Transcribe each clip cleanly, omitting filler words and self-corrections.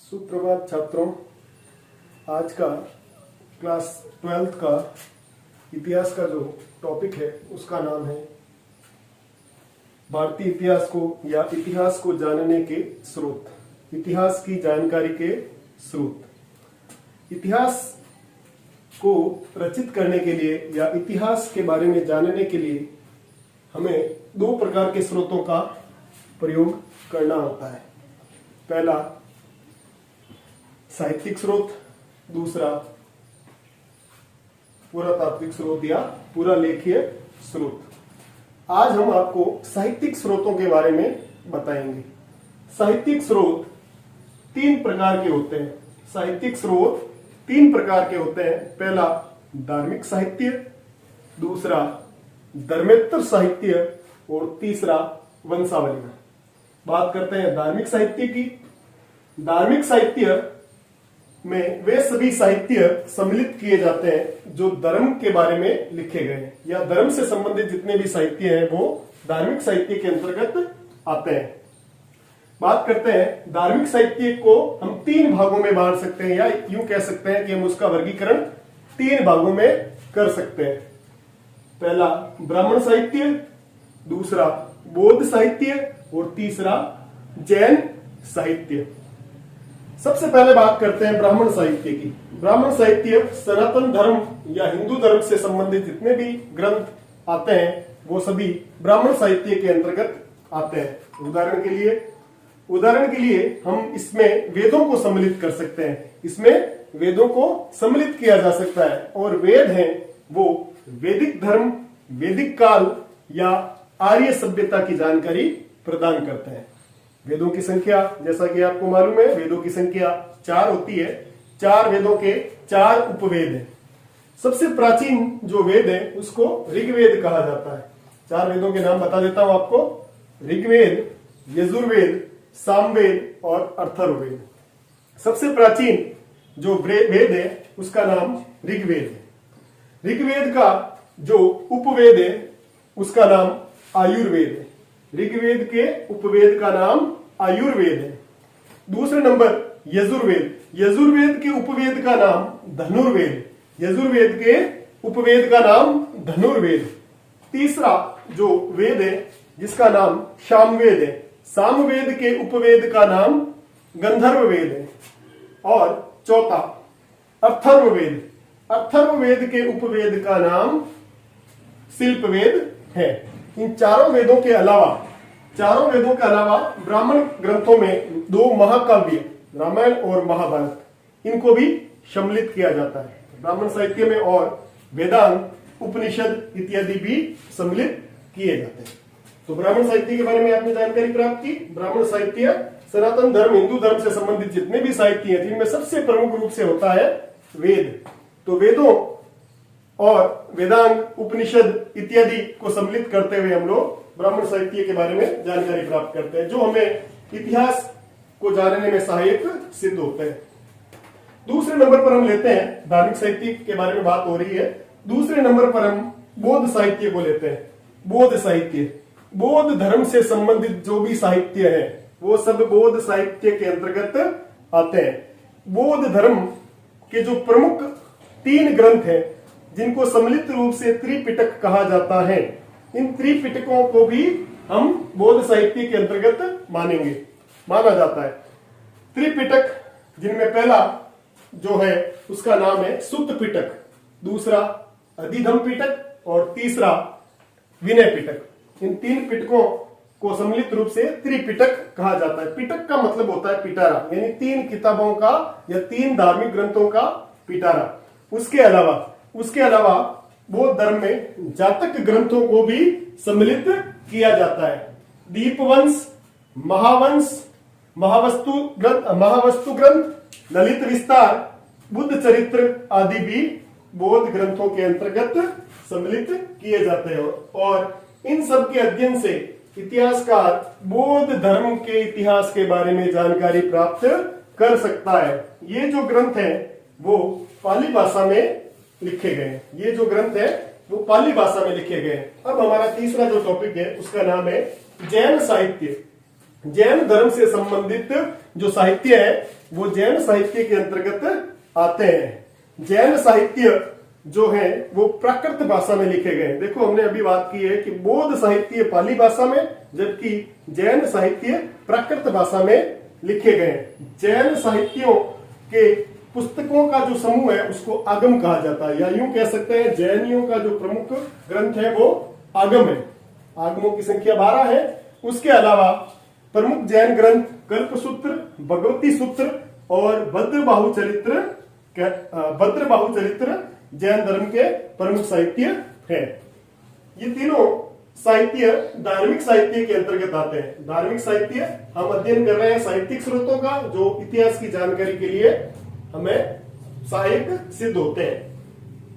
सुप्रभात छात्रों। आज का क्लास 12th का इतिहास का जो टॉपिक है उसका नाम है भारतीय इतिहास को या इतिहास को जानने के स्रोत, इतिहास की जानकारी के स्रोत। इतिहास को रचित करने के लिए या इतिहास के बारे में जानने के लिए हमें दो प्रकार के स्रोतों का प्रयोग करना होता है। पहला साहित्यिक स्रोत, दूसरा पुरातात्विक स्रोत या पुरालेखीय स्रोत। आज हम आपको साहित्यिक स्रोतों के बारे में बताएंगे। साहित्यिक स्रोत तीन प्रकार के होते हैं। साहित्यिक स्रोत तीन प्रकार के होते हैं। पहला धार्मिक साहित्य, दूसरा धर्मेत्तर साहित्य और तीसरा वंशावली। बात करते हैं धार्मिक साहित्य की। धार्मिक साहित्य में वे सभी साहित्य सम्मिलित किए जाते हैं जो धर्म के बारे में लिखे गए हैं या धर्म से संबंधित जितने भी साहित्य हैं वो धार्मिक साहित्य के अंतर्गत आते हैं। बात करते हैं धार्मिक साहित्य को हम तीन भागों में बांट सकते हैं या यूं कह सकते हैं कि हम उसका वर्गीकरण तीन भागों में कर सकते हैं। पहला ब्राह्मण साहित्य, दूसरा बौद्ध साहित्य और तीसरा जैन साहित्य। सबसे पहले बात करते हैं ब्राह्मण साहित्य की। ब्राह्मण साहित्य सनातन धर्म या हिंदू धर्म से संबंधित जितने भी ग्रंथ आते हैं वो सभी ब्राह्मण साहित्य के अंतर्गत आते हैं। उदाहरण के लिए हम इसमें वेदों को सम्मिलित कर सकते हैं। इसमें वेदों को सम्मिलित किया जा सकता है और वेद हैं वो वैदिक धर्म, वैदिक काल या आर्य सभ्यता की जानकारी प्रदान करते हैं। वेदों की संख्या जैसा कि आपको मालूम है, वेदों की संख्या 4 होती है। 4 वेदों के 4 उपवेद हैं। सबसे प्राचीन जो वेद है उसको ऋग्वेद कहा जाता है। 4 वेदों के नाम बता देता हूं आपको। ऋग्वेद, यजुर्वेद, सामवेद और अथर्ववेद। सबसे प्राचीन जो वेद है उसका नाम ऋग्वेद है। ऋग्वेद का जो उपवेद है उसका नाम आयुर्वेद है। ऋग्वेद के उपवेद का नाम आयुर्वेद है। दूसरे नंबर यजुर्वेद। यजुर्वेद के उपवेद का नाम धनुर्वेद। यजुर्वेद के उपवेद का नाम धनुर्वेद। तीसरा जो वेद है जिसका नाम सामवेद है। सामवेद के उपवेद का नाम गंधर्ववेद है। और चौथा अथर्ववेद। अथर्ववेद के उपवेद का नाम शिल्पवेद है। इन चारों वेदों के अलावा ब्राह्मण ग्रंथों में 2 महाकाव्य रामायण और महाभारत, इनको भी सम्मिलित किया जाता है ब्राह्मण साहित्य में। और वेदांग, उपनिषद इत्यादि भी सम्मिलित किए जाते हैं। तो ब्राह्मण साहित्य के बारे में आपने जानकारी प्राप्त की। ब्राह्मण साहित्य सनातन धर्म, हिंदू धर्म से संबंधित जितने भी साहित्य हैं जिनमें सबसे प्रमुख रूप से होता है वेद। तो वेदों और वेदांग, उपनिषद इत्यादि को सम्मिलित करते हुए हम लोग ब्राह्मण साहित्य के बारे में जानकारी प्राप्त करते हैं जो हमें इतिहास को जानने में सहायक सिद्ध होते हैं। दूसरे नंबर पर हम लेते हैं, धार्मिक साहित्य के बारे में बात हो रही है, दूसरे नंबर पर हम बौद्ध साहित्य को लेते हैं। बौद्ध साहित्य, बौद्ध धर्म से संबंधित जो भी साहित्य है वो सब बौद्ध साहित्य के अंतर्गत आते हैं। बौद्ध धर्म के जो प्रमुख 3 ग्रंथ हैं जिनको सम्मिलित रूप से त्रिपिटक कहा जाता है, इन त्रिपिटकों को भी हम बौद्ध साहित्य के अंतर्गत माना जाता है। त्रिपिटक जिनमें पहला जो है उसका नाम है सुत्त पिटक, दूसरा अधिधम पिटक और तीसरा विनय पिटक। इन 3 पिटकों को सम्मिलित रूप से त्रिपिटक कहा जाता है। पिटक का मतलब होता है पिटारा, यानी 3 किताबों का या 3 धार्मिक ग्रंथों का पिटारा। उसके अलावा बौद्ध धर्म में जातक ग्रंथों को भी सम्मिलित किया जाता है। दीपवंश, महावंश, महावस्तु ग्रंथ, ललित विस्तार, बुद्ध चरित्र आदि भी बौद्ध ग्रंथों के अंतर्गत सम्मिलित किए जाते हैं। और इन सब के अध्ययन से इतिहासकार बौद्ध धर्म के इतिहास के बारे में जानकारी प्राप्त कर सकता है। ये जो ग्रंथ है वो पाली भाषा में लिखे गए हैं। ये जो ग्रंथ है वो पाली भाषा में लिखे गए हैं। अब हमारा तीसरा जो टॉपिक है उसका नाम है जैन साहित्य। जैन धर्म से संबंधित जो साहित्य है वो जैन साहित्य के अंतर्गत आते हैं। जैन साहित्य जो है वो प्राकृत भाषा में लिखे गए। देखो हमने अभी बात की है कि बौद्ध साहित्य पाली भाषा में, जबकि जैन साहित्य प्राकृत भाषा में लिखे गए। जैन साहित्यों के पुस्तकों का जो समूह है उसको आगम कहा जाता है, या यूं कह सकते हैं जैनियों का जो प्रमुख ग्रंथ है वो आगम है। आगमों की संख्या 12 है। उसके अलावा प्रमुख जैन ग्रंथ कल्पसूत्र, भगवती सूत्र और भद्रबाहु चरित्र जैन धर्म के प्रमुख साहित्य है। ये तीनों साहित्य धार्मिक साहित्य के अंतर्गत आते हैं। धार्मिक साहित्य हम अध्ययन कर रहे हैं साहित्यिक स्रोतों का, जो इतिहास की जानकारी के लिए हमें सहायक सिद्ध होते हैं।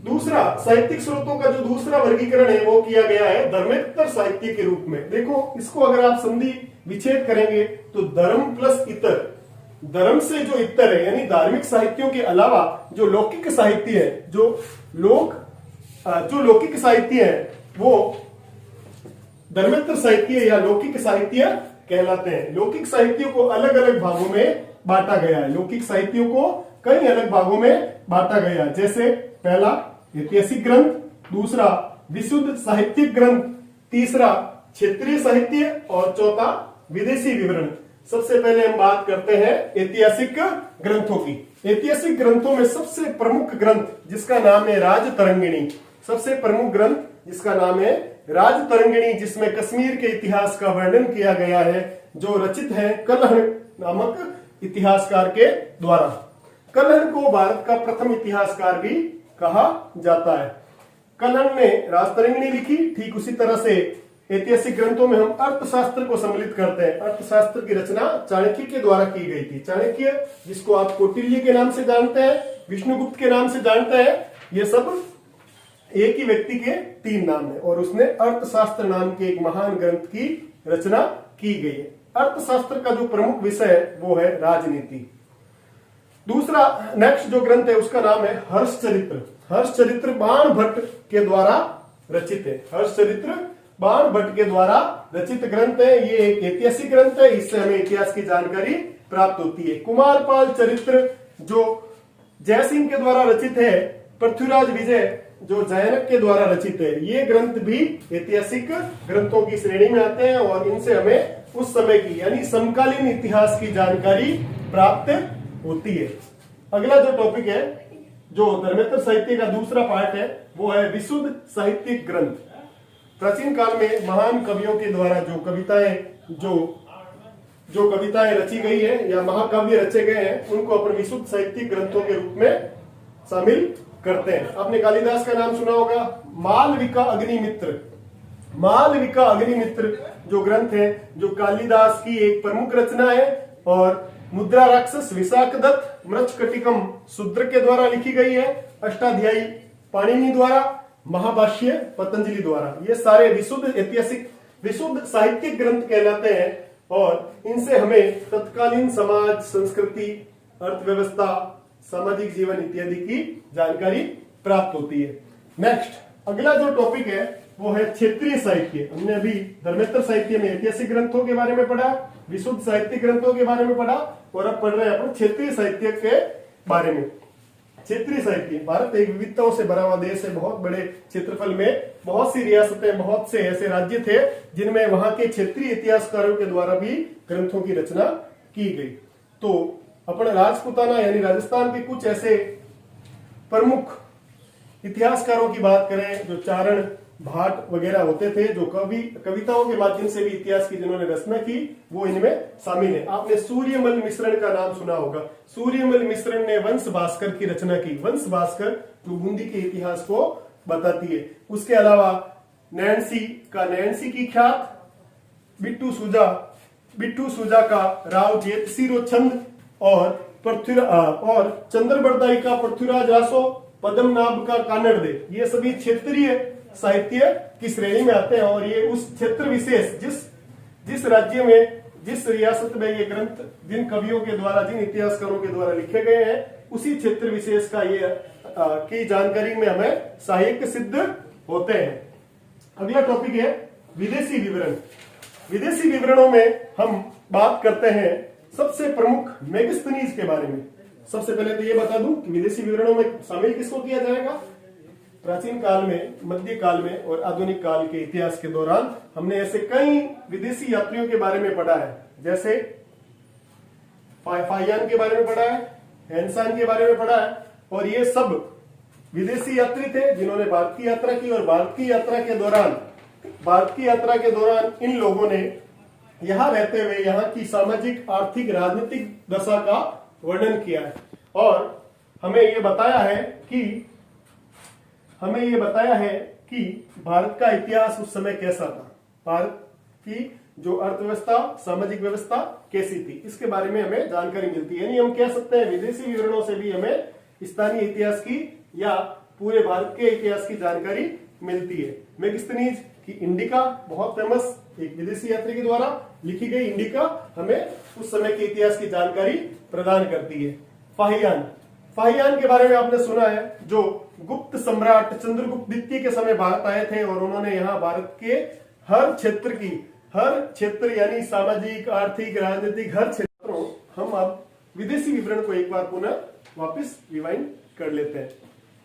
दूसरा साहित्यिक स्रोतों का जो दूसरा वर्गीकरण है वो किया गया है धर्मेतर साहित्य के रूप में। देखो इसको अगर आप संधि विच्छेद करेंगे तो धर्म प्लस इतर, धर्म से जो इतर है यानी धार्मिक साहित्यों के अलावा जो लौकिक साहित्य है, जो लौकिक साहित्य है वो धर्मेतर साहित्य या लौकिक साहित्य कहलाते हैं। लौकिक साहित्यों को अलग अलग भागों में बांटा गया है। लौकिक साहित्यों को कई अलग भागों में बांटा गया, जैसे पहला ऐतिहासिक ग्रंथ, दूसरा विशुद्ध साहित्यिक ग्रंथ, तीसरा क्षेत्रीय साहित्य और चौथा विदेशी विवरण। सबसे पहले हम बात करते हैं ऐतिहासिक ग्रंथों की। ऐतिहासिक ग्रंथों में सबसे प्रमुख ग्रंथ जिसका नाम है राजतरंगिणी, सबसे प्रमुख ग्रंथ जिसका नाम है राजतरंगिणी, जिसमें कश्मीर के इतिहास का वर्णन किया गया है, जो रचित है कलहण नामक इतिहासकार के द्वारा। कलहण को भारत का प्रथम इतिहासकार भी कहा जाता है। कलहण ने राजतरंगिणी लिखी। ठीक उसी तरह से ऐतिहासिक ग्रंथों में हम अर्थशास्त्र को सम्मिलित करते हैं। अर्थशास्त्र की रचना चाणक्य के द्वारा की गई थी। चाणक्य, जिसको आप कौटिल्य के नाम से जानते हैं, विष्णुगुप्त के नाम से जानते हैं, ये सब एक ही व्यक्ति के 3 नाम है, और उसने अर्थशास्त्र नाम के एक महान ग्रंथ की रचना की गई है। अर्थशास्त्र का जो प्रमुख विषय है वो है राजनीति। दूसरा नेक्स्ट जो ग्रंथ है उसका नाम है हर्षचरित्र। हर्षचरित्र बाण भट्ट के द्वारा रचित है। हर्षचरित्र बाण भट्ट के द्वारा रचित ग्रंथ है। ये एक ऐतिहासिक ग्रंथ है, इससे हमें इतिहास की जानकारी प्राप्त होती है। कुमारपाल चरित्र जो जयसिंह के द्वारा रचित है, पृथ्वीराज विजय जो जयनक के द्वारा रचित है, ये ग्रंथ भी ऐतिहासिक ग्रंथों की श्रेणी में आते हैं, और इनसे हमें उस समय की यानी समकालीन इतिहास की जानकारी प्राप्त होती है। अगला जो टॉपिक है, जो धर्मेतर साहित्य का दूसरा पार्ट है, वो है विशुद्ध साहित्यिक ग्रंथ। प्राचीन काल में महान कवियों के द्वारा जो कविताएं रची गई है या महाकाव्य रचे गए हैं, उनको अपन विशुद्ध साहित्यिक ग्रंथों के रूप में शामिल करते हैं। आपने कालिदास का नाम सुना होगा, मालविका अग्निमित्र। मालविका अग्निमित्र जो ग्रंथ है, जो कालिदास की एक प्रमुख रचना है, और मुद्रा राक्षस विशाखदत्त मृच्छकटिकम शूद्र के द्वारा लिखी गई है, अष्टाध्यायी पाणिनि द्वारा, महाभाष्य पतंजलि द्वारा। ये सारे विशुद्ध साहित्यिक ग्रंथ कहलाते हैं, और इनसे हमें तत्कालीन समाज, संस्कृति, अर्थव्यवस्था, सामाजिक जीवन इत्यादि की जानकारी प्राप्त होती है। नेक्स्ट अगला जो टॉपिक है वो है क्षेत्रीय साहित्य। हमने अभी धर्मेतर साहित्य में ऐतिहासिक ग्रंथों के बारे में पढ़ा, विशुद्ध साहित्यिक ग्रंथों के बारे में पढ़ा, और अब पढ़ रहे हैं अपन क्षेत्रीय साहित्य के बारे में। क्षेत्रीय साहित्य, भारत एक विविधताओं से भरा हुआ देश है। बहुत बड़े क्षेत्रफल में बहुत सी रियासतें, बहुत से ऐसे राज्य थे जिनमें वहां के क्षेत्रीय इतिहासकारों के द्वारा भी ग्रंथों की रचना की गई। तो अपन राजपूताना यानी राजस्थान के कुछ ऐसे प्रमुख इतिहासकारों की बात करें, जो चारण, भाट वगैरह होते थे, जो कविताओं के माध्यम से भी इतिहास की जिन्होंने रचना की, वो इनमें शामिल है। आपने सूर्यमल मिश्रण का नाम सुना होगा। सूर्यमल मिश्रण ने वंश भास्कर की रचना की। वंश भास्कर जो बूंदी के इतिहास को बताती है। उसके अलावा नैन्सी की ख्यात, बिट्टू सुजा का राव जेतसिरो छंद, और चंद्रबरदाई का पृथ्वीराज रासो, पद्मनाभ का कानड़ दे, ये सभी क्षेत्रीय साहित्य की श्रेणी में आते हैं। और ये उस क्षेत्र विशेष, जिस राज्य में, जिस रियासत में ये ग्रंथ जिन कवियों के द्वारा, जिन इतिहासकारों के द्वारा लिखे गए हैं, उसी क्षेत्र विशेष का ये की जानकारी में हमें सहायक सिद्ध होते हैं। अगला टॉपिक है विदेशी विवरण। विदेशी विवरणों में हम बात करते हैं सबसे प्रमुख मेगास्थनीज के बारे में। सबसे पहले तो ये बता दूं कि विदेशी विवरणों में शामिल किसको किया जाएगा। प्राचीन काल में, मध्य काल में और आधुनिक काल के इतिहास के दौरान हमने ऐसे कई विदेशी यात्रियों के बारे में पढ़ा है, जैसे फाहियान के बारे में पढ़ा है, हेनसान के बारे में पढ़ा है, और ये सब विदेशी यात्री थे जिन्होंने भारत की यात्रा की। और भारत की यात्रा के दौरान इन लोगों ने यहां रहते हुए यहाँ की सामाजिक, आर्थिक, राजनीतिक दशा का वर्णन किया है। और हमें ये बताया है कि भारत का इतिहास उस समय कैसा था, भारत की जो अर्थव्यवस्था, सामाजिक व्यवस्था कैसी थी, इसके बारे में हमें जानकारी मिलती है। यानी हम कह सकते हैं विदेशी विवरणों से भी हमें स्थानीय इतिहास की या पूरे भारत के इतिहास की जानकारी मिलती है। मेगास्थनीज की इंडिका बहुत फेमस, एक विदेशी यात्री के द्वारा लिखी गई इंडिका हमें उस समय के इतिहास की जानकारी प्रदान करती है। फाहियान के बारे में आपने सुना है, जो गुप्त सम्राट चंद्रगुप्त द्वितीय के समय भारत आए थे और उन्होंने यहाँ भारत के हर क्षेत्र यानी सामाजिक, आर्थिक, राजनीतिक हर क्षेत्रों, हम अब विदेशी विवरण को एक बार पुनः वापस रिवाइंड कर लेते हैं।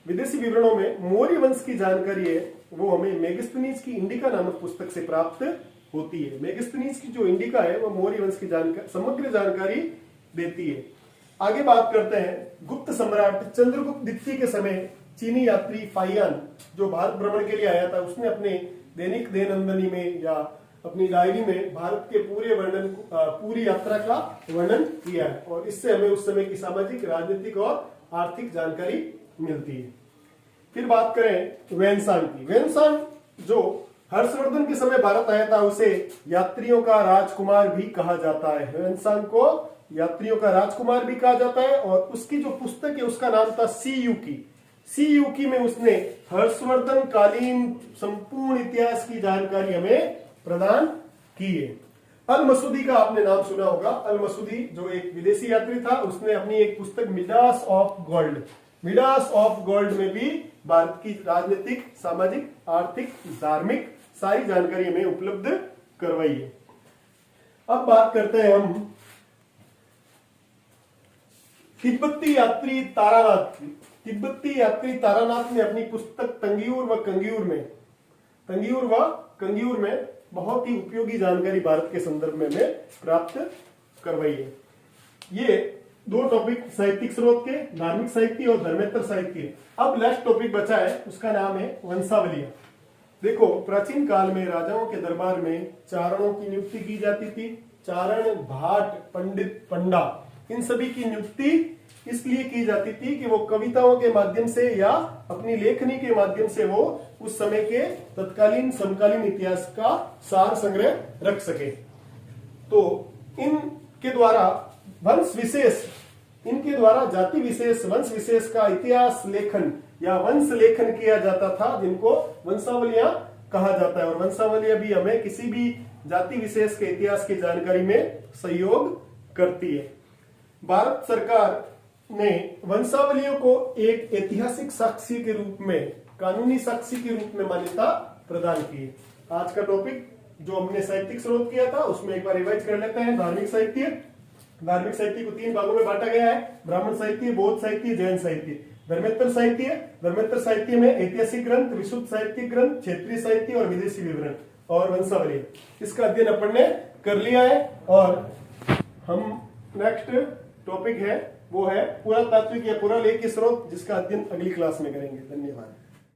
विदेशी विवरणों में मौर्य वंश की जानकारी है, वो हमें मेगास्थनीज की इंडिका नामक पुस्तक से प्राप्त होती है। मेगास्थनीज की जो इंडिका है वो मौर्य वंश की समग्र जानकारी देती है। आगे बात करते हैं गुप्त सम्राट चंद्रगुप्त द्वितीय के समय चीनी यात्री फाहियान जो भारत भ्रमण के लिए आया था, उसने अपने दैनिक दैनंदिनी में या अपनी डायरी में भारत के पूरी यात्रा का वर्णन किया है, और इससे हमें उस समय की सामाजिक, राजनीतिक और आर्थिक जानकारी मिलती है। फिर बात करें वेनसान की। वेनसान जो हर्षवर्धन के समय भारत आया था, उसे यात्रियों का राजकुमार भी कहा जाता है। वेनसान को यात्रियों का राजकुमार भी कहा जाता है, और उसकी जो पुस्तक है उसका नाम था सी यूकी में उसने हर्षवर्धन कालीन संपूर्ण इतिहास की जानकारी हमें प्रदान की है। अल मसूदी का आपने नाम सुना होगा। अल मसूदी जो एक विदेशी यात्री था, उसने अपनी एक पुस्तक मिडास ऑफ गोल्ड में भी भारत की राजनीतिक, सामाजिक, आर्थिक, धार्मिक सारी जानकारी हमें उपलब्ध करवाई है। अब बात करते हैं हम तिब्बती यात्री तारानाथ ने अपनी पुस्तक तंगियूर व कंगियूर में बहुत ही उपयोगी जानकारी भारत के संदर्भ में हमें प्राप्त करवाई है। ये दो टॉपिक साहित्यिक स्रोत के, धार्मिक साहित्य और धर्मेतर साहित्य। अब लास्ट टॉपिक बचा है, उसका नाम है वंशावलियां। देखो, प्राचीन काल में राजाओं के दरबार में चारणों की नियुक्ति की जाती थी। चारण, भाट, पंडित, पंडा, इन सभी की नियुक्ति इसलिए की जाती थी कि वो कविताओं के माध्यम से या अपनी लेखनी के माध्यम से वो उस समय के तत्कालीन, समकालीन इतिहास का सार संग्रह रख सके। तो इनके द्वारा जाति विशेष, वंश विशेष का इतिहास लेखन या वंश लेखन किया जाता था, जिनको वंशावलियां कहा जाता है। और वंशावलियां भी हमें किसी भी जाति विशेष के इतिहास की जानकारी में सहयोग करती है। भारत सरकार ने वंशावलियों को एक ऐतिहासिक साक्ष्य के रूप में, कानूनी साक्ष्य के रूप में मान्यता प्रदान की। आज का टॉपिक जो हमने साहित्यिक स्रोत किया था उसमें एक बार रिवाइज कर लेते हैं। धार्मिक साहित्य को 3 भागों में बांटा गया है: ब्राह्मण साहित्य, बौद्ध साहित्य, जैन साहित्य। धर्मेतर साहित्य में ऐतिहासिक ग्रंथ, विशुद्ध साहित्यिक ग्रंथ, क्षेत्रीय साहित्य और विदेशी विवरण और वंशावली, इसका अध्ययन अपन ने कर लिया है। और हम नेक्स्ट टॉपिक है वो है पुरातात्विक या पुरालेखीय स्रोत, जिसका अध्ययन अगली क्लास में करेंगे। धन्यवाद।